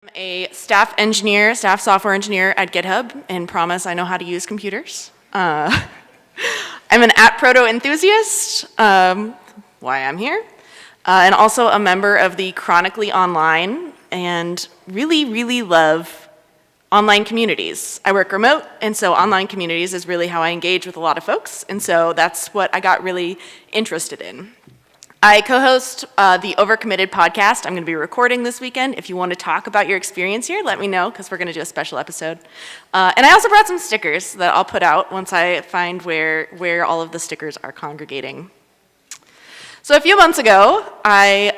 I'm a staff software engineer at GitHub, and promise I know how to use computers. I'm an ATProto enthusiast, why I'm here, and also a member of the Chronically Online, and really love online communities. I work remote, and so online communities is really how I engage with a lot of folks, and so that's what I got really interested in. I co-host the Overcommitted podcast. I'm going to be recording this weekend. If you want to talk about your experience here, let me know, because we're going to do a special episode. And I also brought some stickers that I'll put out once I find where all of the stickers are congregating. So a few months ago, I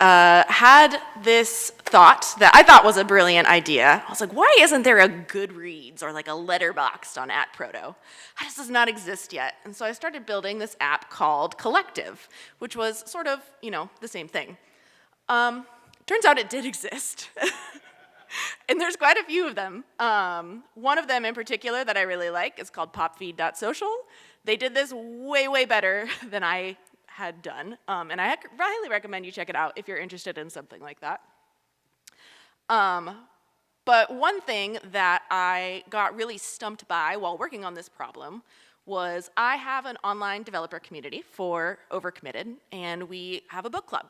had this thought that I thought was a brilliant idea. I was like, why isn't there a Goodreads or like a Letterboxd on ATProto? How does this not exist yet? And so I started building this app called Collective, which was sort of, the same thing. Turns out it did exist. And there's quite a few of them. One of them in particular that I really like is called popfeed.social. They did this way better than I had done, and I highly recommend you check it out if you're interested in something like that. But one thing that I got really stumped by while working on this problem was I have an online developer community for Overcommitted, and we have a book club.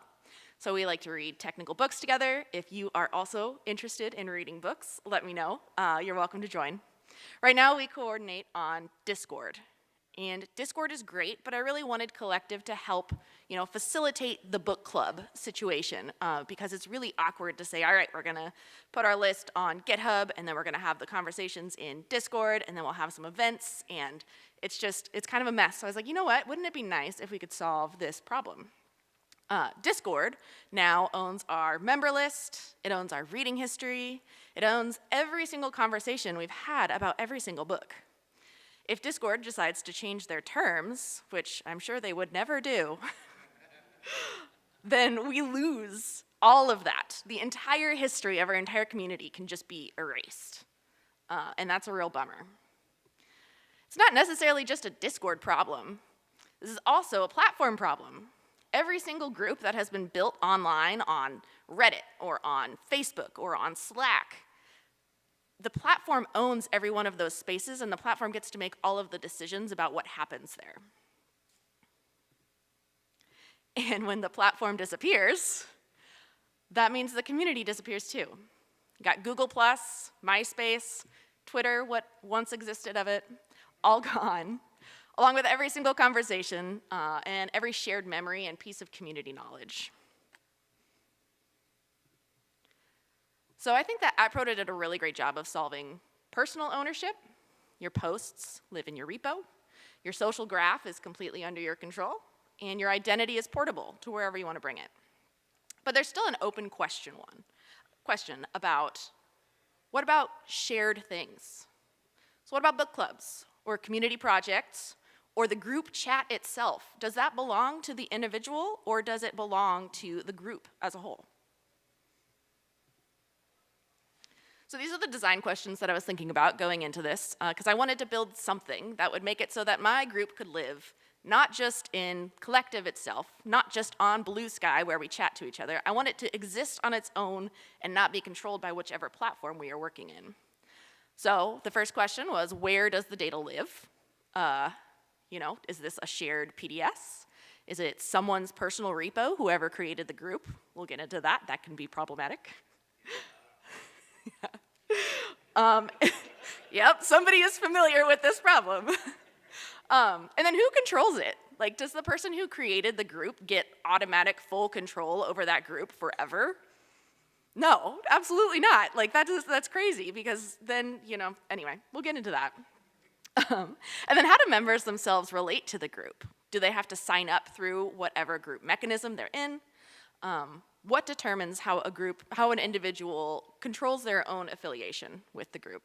So we like to read technical books together. If you are also interested in reading books, let me know. You're welcome to join. Right now we coordinate on Discord. And Discord is great, but I really wanted Collective to help, facilitate the book club situation, because it's really awkward to say, all right, we're gonna put our list on GitHub, and then we're gonna have the conversations in Discord, and then we'll have some events, and it's kind of a mess. So I was like, you know what, wouldn't it be nice if we could solve this problem? Discord now owns our member list, it owns our reading history, it owns every single conversation we've had about every single book. If Discord decides to change their terms, which I'm sure they would never do, then we lose all of that. The entire history of our entire community can just be erased. And that's a real bummer. It's not necessarily just a Discord problem. This is also a platform problem. Every single group that has been built online on Reddit or on Facebook or on Slack, the platform owns every one of those spaces, and the platform gets to make all of the decisions about what happens there. And when the platform disappears, that means the community disappears too. You got Google+, MySpace, Twitter, what once existed of it, all gone, along with every single conversation and every shared memory and piece of community knowledge. So I think that ATProto did a really great job of solving personal ownership. Your posts live in your repo, your social graph is completely under your control, and your identity is portable to wherever you want to bring it. But there's still an open question about, what about shared things? So what about book clubs, or community projects, or the group chat itself? Does that belong to the individual, or does it belong to the group as a whole? So these are the design questions that I was thinking about going into this, because I wanted to build something that would make it so that my group could live not just in Collective itself, not just on Bluesky where we chat to each other. I want it to exist on its own and not be controlled by whichever platform we are working in. So the first question was, where does the data live? Is this a shared PDS? Is it someone's personal repo, whoever created the group? We'll get into that. That can be problematic. Yep, somebody is familiar with this problem. And then who controls it? Like, does the person who created the group get automatic full control over that group forever? No, absolutely not. Like, that's crazy, because then, anyway, we'll get into that. And then how do members themselves relate to the group? Do they have to sign up through whatever group mechanism they're in? What determines how an individual controls their own affiliation with the group?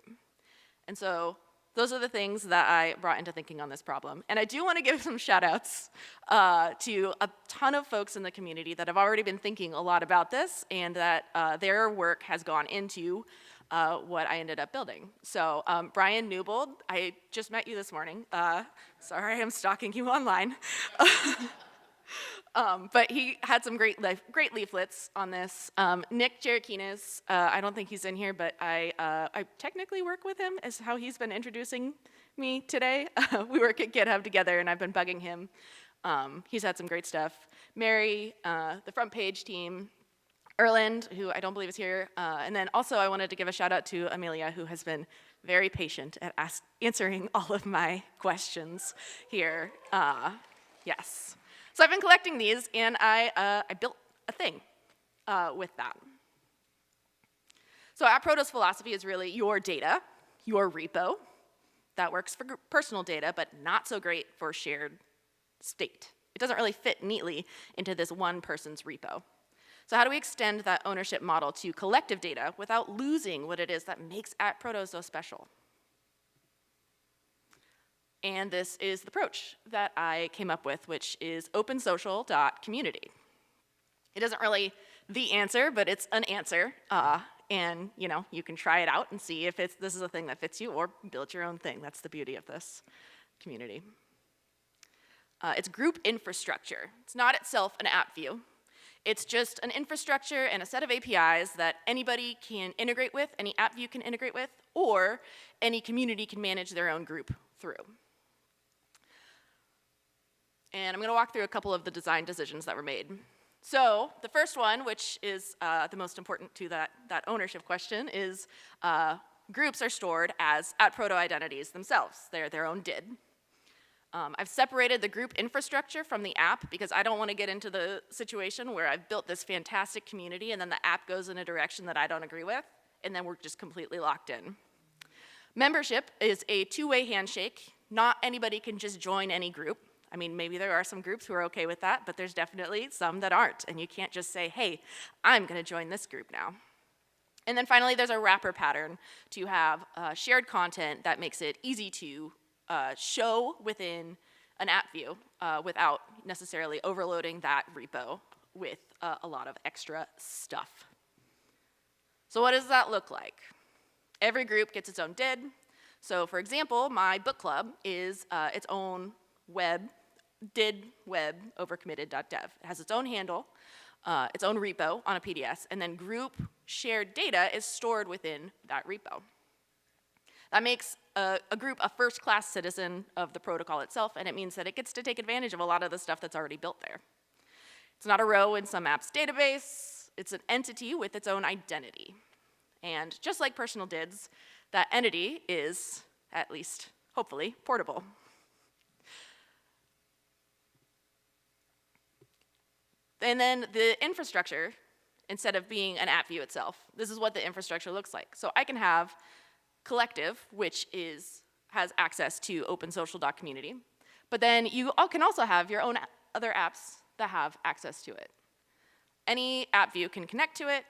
And so those are the things that I brought into thinking on this problem. And I do want to give some shout outs to a ton of folks in the community that have already been thinking a lot about this, and that their work has gone into what I ended up building. So Brian Newbold, I just met you this morning. Sorry, I'm stalking you online. But he had some great leaflets on this. Nick Jerikinas, I don't think he's in here, but I technically work with him, is how he's been introducing me today. We work at GitHub together, and I've been bugging him. He's had some great stuff. Mary, the front page team, Erland, who I don't believe is here, and then also I wanted to give a shout out to Amelia, who has been very patient at answering all of my questions here. Yes. So I've been collecting these, and I built a thing with that. So ATProto's philosophy is really your data, your repo. That works for personal data, but not so great for shared state. It doesn't really fit neatly into this one person's repo. So how do we extend that ownership model to collective data without losing what it is that makes ATProto so special? And this is the approach that I came up with, which is opensocial.community. It isn't really the answer, but it's an answer. And you can try it out and see if this is a thing that fits you, or build your own thing. That's the beauty of this community. It's group infrastructure. It's not itself an app view. It's just an infrastructure and a set of APIs that anybody can integrate with, any app view can integrate with, or any community can manage their own group through. And I'm going to walk through a couple of the design decisions that were made. So the first one, which is the most important to that ownership question, is groups are stored as ATProto identities themselves. They're their own DID. I've separated the group infrastructure from the app because I don't want to get into the situation where I've built this fantastic community and then the app goes in a direction that I don't agree with, and then we're just completely locked in. Membership is a two-way handshake. Not anybody can just join any group. I mean, maybe there are some groups who are okay with that, but there's definitely some that aren't, and you can't just say, hey, I'm going to join this group now. And then finally, there's a wrapper pattern to have shared content that makes it easy to show within an app view without necessarily overloading that repo with a lot of extra stuff. So what does that look like? Every group gets its own DID. So for example, my book club is its own DID web overcommitted.dev. It has its own handle, its own repo on a PDS, and then group shared data is stored within that repo. That makes a group a first-class citizen of the protocol itself, and it means that it gets to take advantage of a lot of the stuff that's already built there. It's not a row in some app's database. It's an entity with its own identity. And just like personal DIDs, that entity is, at least hopefully, portable. And then the infrastructure, instead of being an app view itself, this is what the infrastructure looks like. So I can have collective, which has access to opensocial.community, but then you can also have your own other apps that have access to it. Any app view can connect to it,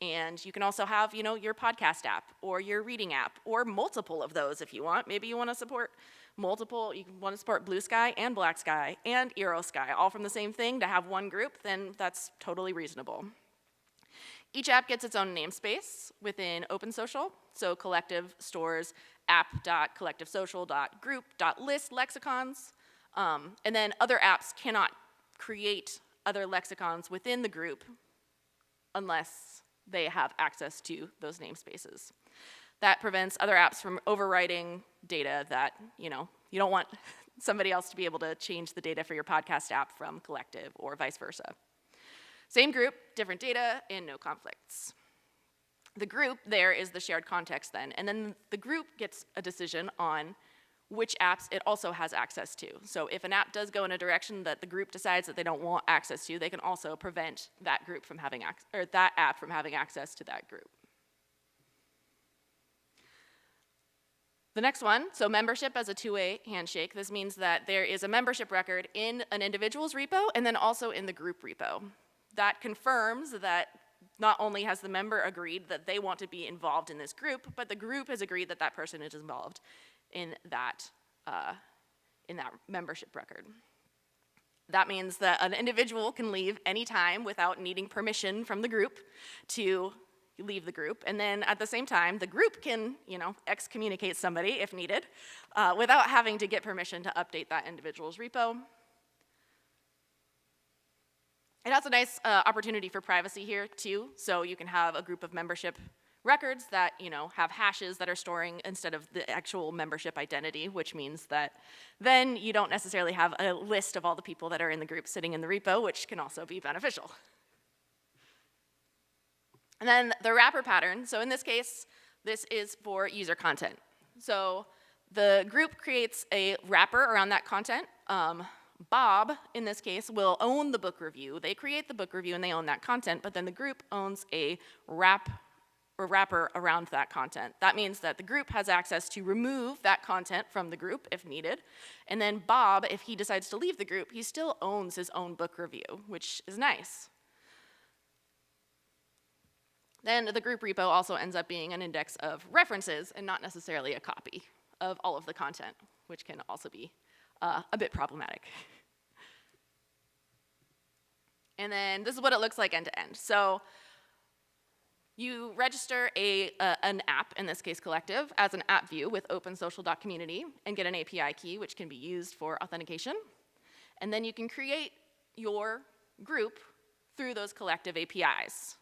and you can also have your podcast app or your reading app or multiple of those if you want. Maybe you want to support multiple, you want to support Bluesky and Blacksky and Aerosky, all from the same thing to have one group, then that's totally reasonable. Each app gets its own namespace within OpenSocial. So collective stores app.collectivesocial.group.list lexicons. And then other apps cannot create other lexicons within the group unless they have access to those namespaces. That prevents other apps from overwriting data that, you don't want somebody else to be able to change the data for your podcast app from collective or vice versa. Same group, different data, and no conflicts. The group there is the shared context then, and then the group gets a decision on which apps it also has access to. So if an app does go in a direction that the group decides that they don't want access to, they can also prevent that group from having that app from having access to that group. The next one, so membership as a two-way handshake. This means that there is a membership record in an individual's repo and then also in the group repo. That confirms that not only has the member agreed that they want to be involved in this group, but the group has agreed that that person is involved in that membership record. That means that an individual can leave anytime without needing permission from the group to leave the group. And then at the same time, the group can, excommunicate somebody if needed without having to get permission to update that individual's repo. It has a nice opportunity for privacy here too, so you can have a group of membership records that have hashes that are storing instead of the actual membership identity, which means that then you don't necessarily have a list of all the people that are in the group sitting in the repo, which can also be beneficial. And then the wrapper pattern, so in this case, this is for user content. So the group creates a wrapper around that content. Bob, in this case, will own the book review. They create the book review and they own that content, but then the group owns a wrapper around that content. That means that the group has access to remove that content from the group if needed. And then Bob, if he decides to leave the group, he still owns his own book review, which is nice. Then the group repo also ends up being an index of references and not necessarily a copy of all of the content, which can also be a bit problematic. And then this is what it looks like end to end. So you register an app, in this case Collective, as an app view with open.social.community and get an API key, which can be used for authentication. And then you can create your group through those Collective APIs.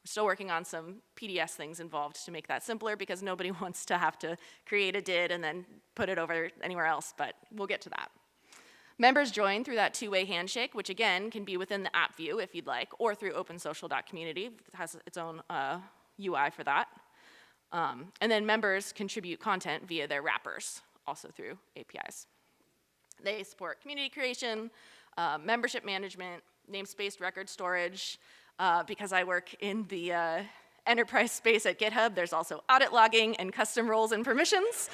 We're still working on some PDS things involved to make that simpler because nobody wants to have to create a DID and then put it over anywhere else, but we'll get to that. Members join through that two-way handshake, which again can be within the app view if you'd like, or through open.social.community. It has its own UI for that. And then members contribute content via their wrappers, also through APIs. They support community creation, membership management, namespace record storage. Because I work in the enterprise space at GitHub, there's also audit logging and custom roles and permissions,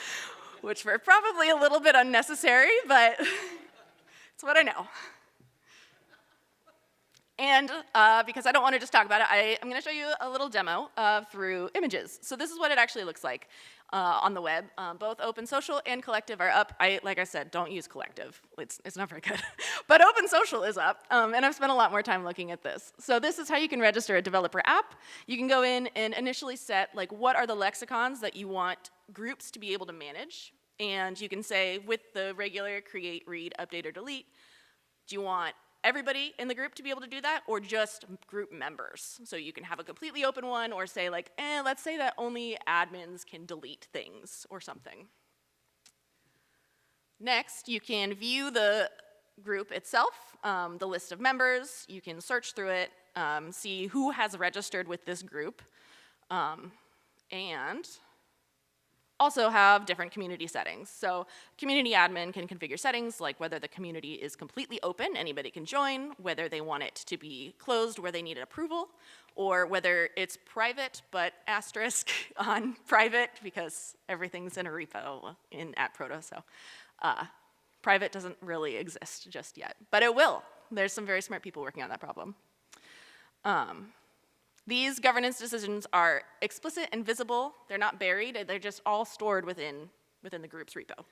which were probably a little bit unnecessary, but it's what I know. And because I don't want to just talk about it, I'm going to show you a little demo through images. So this is what it actually looks like on the web. Both Open Social and Collective are up. Like I said, don't use Collective. It's not very good. But Open Social is up, and I've spent a lot more time looking at this. So this is how you can register a developer app. You can go in and initially set what are the lexicons that you want groups to be able to manage. And you can say with the regular create, read, update, or delete, do you want everybody in the group to be able to do that, or just group members? So you can have a completely open one, or say let's say that only admins can delete things or something. Next, you can view the group itself, the list of members. You can search through it, see who has registered with this group, and also have different community settings. So community admin can configure settings like whether the community is completely open, anybody can join, whether they want it to be closed where they need approval, or whether it's private but asterisk on private because everything's in a repo in ATProto, so private doesn't really exist just yet, but it will. There's some very smart people working on that problem. These governance decisions are explicit and visible. They're not buried. They're just all stored within the group's repo.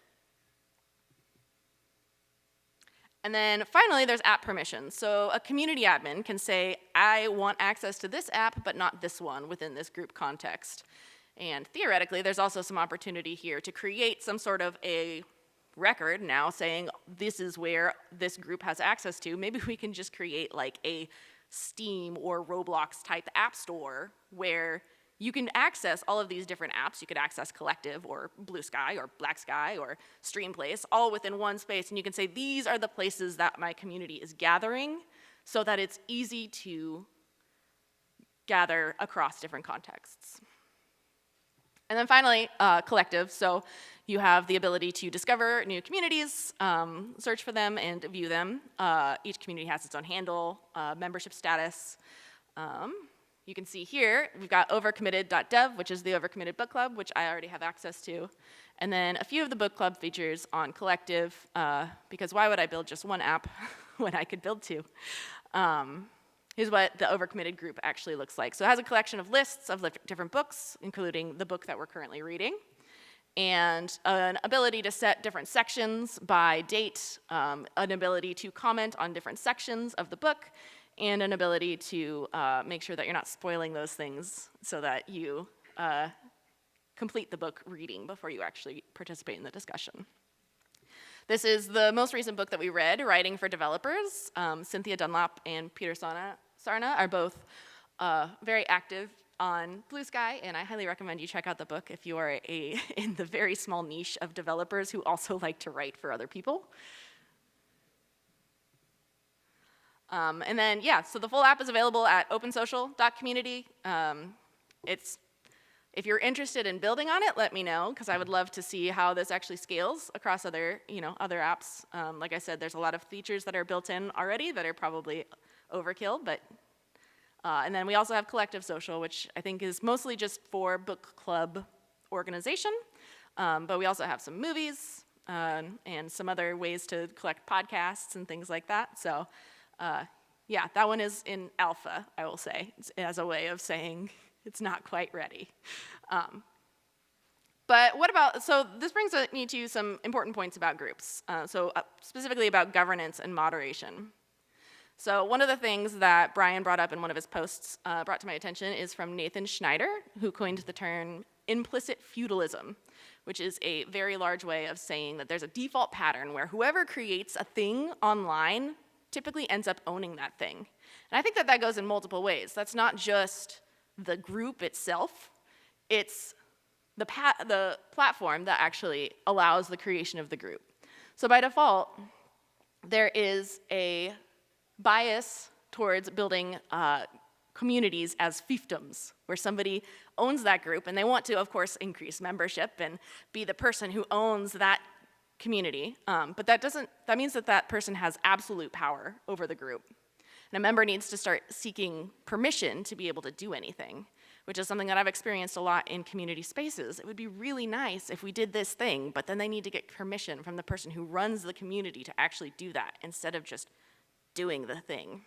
And then finally, there's app permissions. So a community admin can say, I want access to this app, but not this one within this group context. And theoretically, there's also some opportunity here to create some sort of a record now saying, this is where this group has access to. Maybe we can just create a Steam or Roblox type app store where you can access all of these different apps. You could access Collective or Bluesky or Blacksky or Streamplace all within one space, and you can say these are the places that my community is gathering so that it's easy to gather across different contexts. And then finally, Collective. So you have the ability to discover new communities, search for them, and view them. Each community has its own handle, membership status. You can see here, we've got overcommitted.dev, which is the overcommitted book club, which I already have access to. And then a few of the book club features on Collective, because why would I build just one app when I could build two? Here's what the overcommitted group actually looks like. So it has a collection of lists of different books, including the book that we're currently reading, and an ability to set different sections by date, an ability to comment on different sections of the book, and an ability to make sure that you're not spoiling those things so that you complete the book reading before you actually participate in the discussion. This is the most recent book that we read, Writing for Developers. Cynthia Dunlop and Peter Sarna are both very active on Bluesky, and I highly recommend you check out the book if you are in the very small niche of developers who also like to write for other people. And then, yeah, so the full app is available at opensocial.community. If you're interested in building on it, let me know, because I would love to see how this actually scales across other apps. Like I said, there's a lot of features that are built in already that are probably overkill, but and then we also have Collective Social, which I think is mostly just for book club organization, but we also have some movies and some other ways to collect podcasts and things like that. So yeah, that one is in alpha, I will say, as a way of saying it's not quite ready. But what about, so this brings me to some important points about groups, specifically about governance and moderation. So one of the things that Brian brought up in one of his posts brought to my attention is from Nathan Schneider, who coined the term implicit feudalism, which is a very large way of saying that there's a default pattern where whoever creates a thing online typically ends up owning that thing. And I think that that goes in multiple ways. That's not just the group itself, it's the platform that actually allows the creation of the group. So by default, there is a bias towards building communities as fiefdoms, where somebody owns that group and they want to, of course, increase membership and be the person who owns that community. But that means that that person has absolute power over the group. And a member needs to start seeking permission to be able to do anything, which is something that I've experienced a lot in community spaces. It would be really nice if we did this thing, but then they need to get permission from the person who runs the community to actually do that instead of just doing the thing.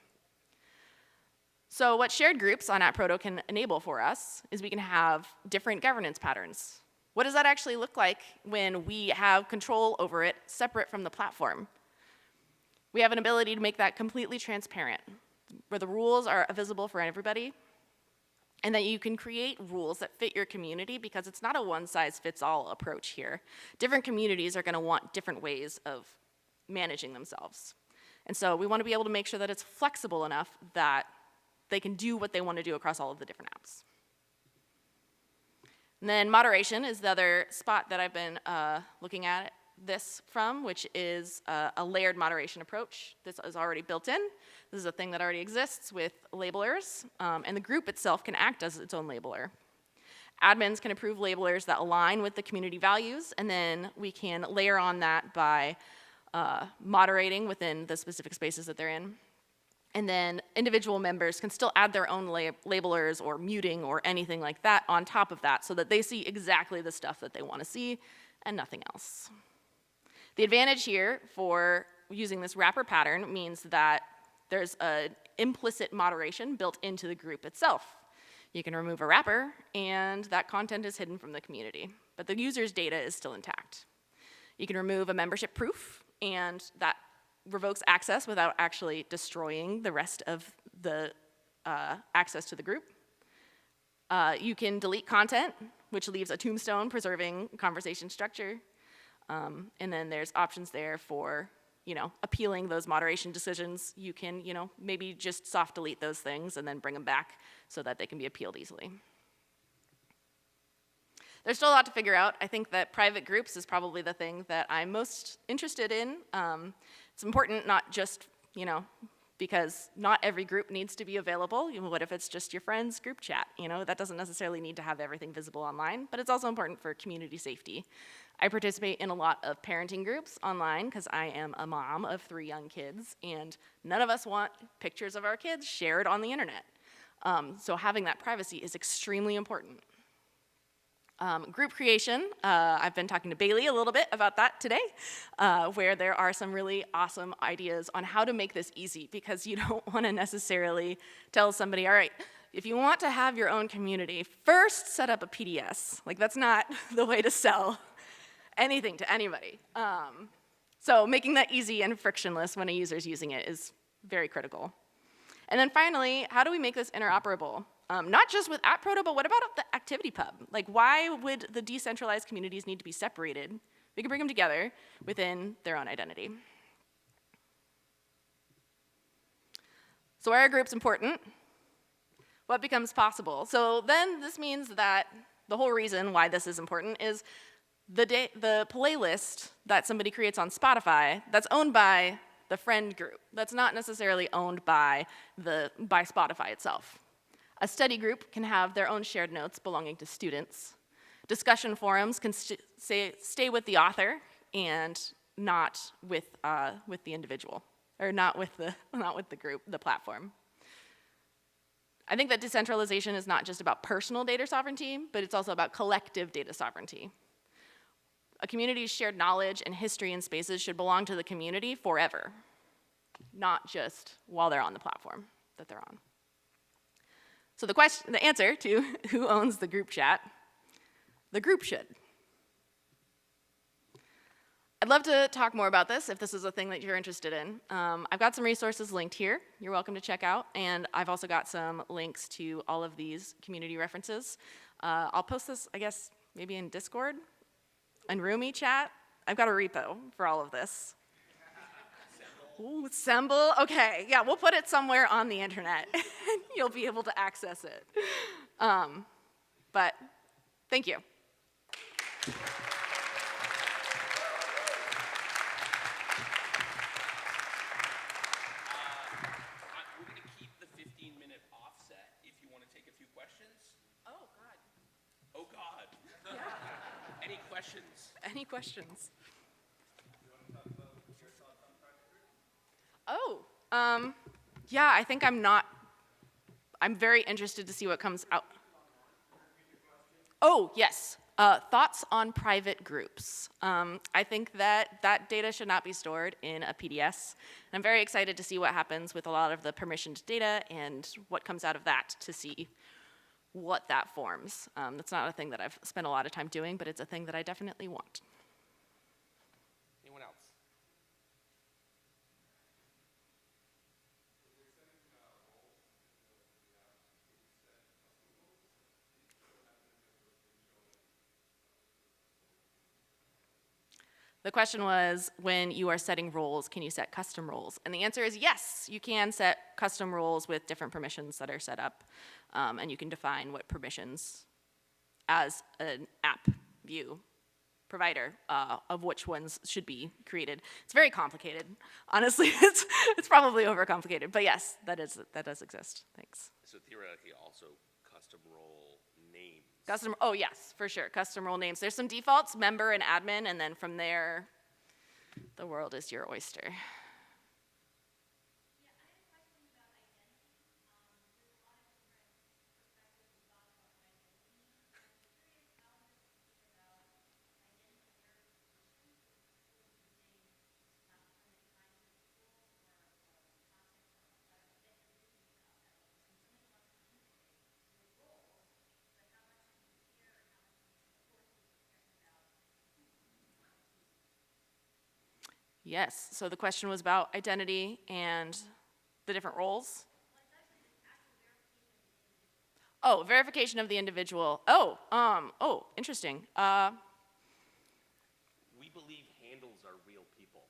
So what shared groups on ATProto can enable for us is we can have different governance patterns. What does that actually look like when we have control over it separate from the platform? We have an ability to make that completely transparent, where the rules are visible for everybody, and that you can create rules that fit your community, because it's not a one-size-fits-all approach here. Different communities are going to want different ways of managing themselves. And so we want to be able to make sure that it's flexible enough that they can do what they want to do across all of the different apps. And then moderation is the other spot that I've been looking at this from, which is a layered moderation approach. This is already built in. This is a thing that already exists with labelers, and the group itself can act as its own labeler. Admins can approve labelers that align with the community values, and then we can layer on that by moderating within the specific spaces that they're in. And then individual members can still add their own labelers or muting or anything like that on top of that, so that they see exactly the stuff that they want to see and nothing else. The advantage here for using this wrapper pattern means that there's an implicit moderation built into the group itself. You can remove a wrapper, and that content is hidden from the community, but the user's data is still intact. You can remove a membership proof, and that revokes access without actually destroying the rest of the access to the group. You can delete content, which leaves a tombstone preserving conversation structure. And then there's options there for, appealing those moderation decisions. You can, maybe just soft delete those things and then bring them back so that they can be appealed easily. There's still a lot to figure out. I think that private groups is probably the thing that I'm most interested in. It's important not just, because not every group needs to be available. What if it's just your friend's group chat? That doesn't necessarily need to have everything visible online, but it's also important for community safety. I participate in a lot of parenting groups online because I am a mom of 3 young kids, and none of us want pictures of our kids shared on the internet. So having that privacy is extremely important. Group creation, I've been talking to Bailey a little bit about that today, where there are some really awesome ideas on how to make this easy, because you don't want to necessarily tell somebody, all right, if you want to have your own community, first set up a PDS. That's not the way to sell anything to anybody. So making that easy and frictionless when a user's using it is very critical. And then finally, how do we make this interoperable? Not just with ATProto, but what about the ActivityPub? Why would the decentralized communities need to be separated We can bring them together within their own identity. So why are groups important? What becomes possible? So then this means that the whole reason why this is important is the playlist that somebody creates on Spotify that's owned by the friend group. That's not necessarily owned by Spotify itself. A study group can have their own shared notes belonging to students. Discussion forums can stay with the author and not with the individual, or not with the group, the platform. I think that decentralization is not just about personal data sovereignty, but it's also about collective data sovereignty. A community's shared knowledge and history and spaces should belong to the community forever, not just while they're on the platform that they're on. So the answer to who owns the group chat, the group should. I'd love to talk more about this if this is a thing that you're interested in. I've got some resources linked here you're welcome to check out, and I've also got some links to all of these community references. I'll post this, I guess, maybe in Discord and Roomie chat. I've got a repo for all of this. Ooh, Assemble, okay, yeah, we'll put it somewhere on the internet, and you'll be able to access it. But thank you. Oh, God. Yeah. Any questions? Any questions? Oh, yeah, I think I'm very interested to see what comes out. Oh, yes. Thoughts on private groups. I think that data should not be stored in a PDS. And I'm very excited to see what happens with a lot of the permissioned data and what comes out of that to see what that forms. That's not a thing that I've spent a lot of time doing, but it's a thing that I definitely want. Anyone else? The question was, when you are setting roles, can you set custom roles? And the answer is yes, you can set custom roles with different permissions that are set up, and you can define what permissions as an app view provider of which ones should be created. It's very complicated. Honestly, it's probably overcomplicated, but yes, that does exist. Thanks. So theoretically also custom role names. Oh yes, for sure, custom role names. There's some defaults, member and admin, and then from there, the world is your oyster. Yes, so the question was about identity and the different roles. Oh, verification of the individual. Oh, interesting. We believe handles are real people.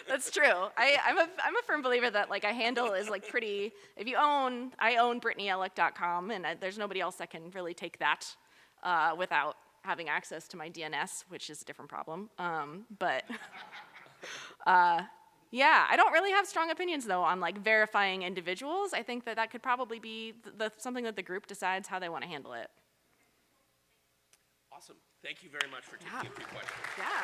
That's true. I'm a firm believer that like a handle is like pretty. If you I own BrittanyEllick.com, and there's nobody else that can really take that without having access to my DNS, which is a different problem. Yeah, I don't really have strong opinions though on like verifying individuals. I think that could probably be something that the group decides how they want to handle it. Awesome. Thank you very much for taking a few questions. Yeah.